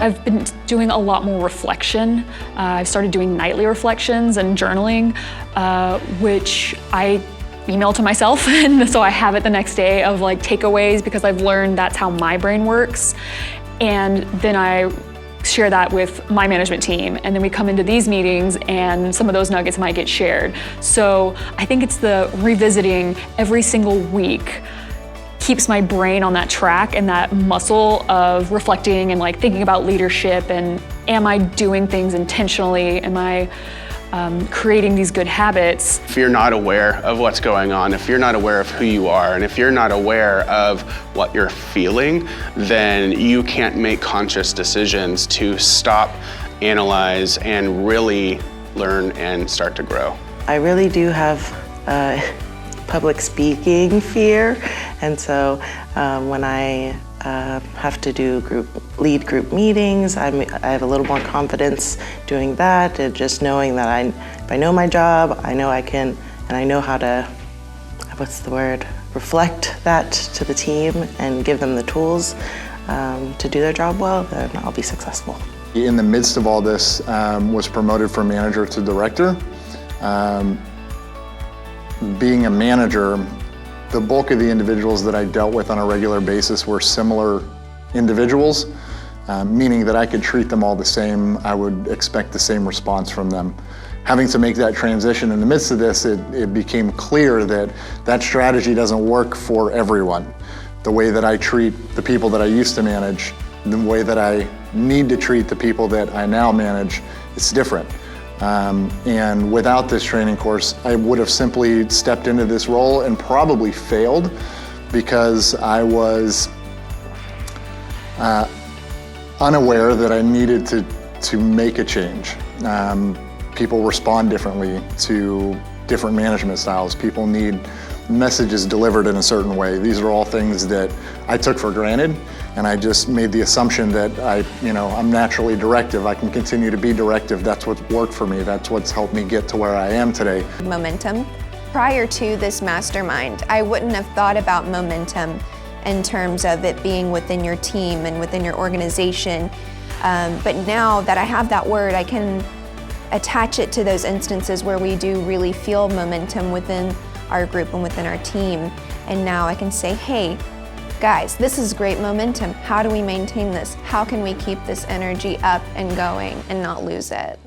I've been doing a lot more reflection. I've started doing nightly reflections and journaling, which I email to myself, and so I have it the next day of like takeaways, because I've learned that's how my brain works. And then I share that with my management team, and then we come into these meetings and some of those nuggets might get shared. So I think it's the revisiting every single week keeps my brain on that track and that muscle of reflecting and like thinking about leadership, and am I doing things intentionally? Am I creating these good habits? If you're not aware of what's going on, if you're not aware of who you are, and if you're not aware of what you're feeling, then you can't make conscious decisions to stop, analyze, and really learn and start to grow. I really do have public speaking fear, and so when I have to lead group meetings, I have a little more confidence doing that, and just knowing that if I know my job, I know I can, and I know how to, reflect that to the team and give them the tools to do their job well, then I'll be successful. In the midst of all this, was promoted from manager to director. Being a manager, the bulk of the individuals that I dealt with on a regular basis were similar individuals, meaning that I could treat them all the same. I would expect the same response from them. Having to make that transition in the midst of this, it became clear that that strategy doesn't work for everyone. The way that I treat the people that I used to manage, the way that I need to treat the people that I now manage, it's different. And without this training course, I would have simply stepped into this role and probably failed, because I was unaware that I needed to make a change. People respond differently to different management styles. People need messages delivered in a certain way. These are all things that I took for granted, and I just made the assumption that I'm naturally directive. I can continue to be directive. That's what's worked for me. That's what's helped me get to where I am today. Momentum. Prior to this mastermind, I wouldn't have thought about momentum in terms of it being within your team and within your organization. But now that I have that word, I can attach it to those instances where we do really feel momentum within our group and within our team. And now I can say, hey, guys, this is great momentum. How do we maintain this? How can we keep this energy up and going and not lose it?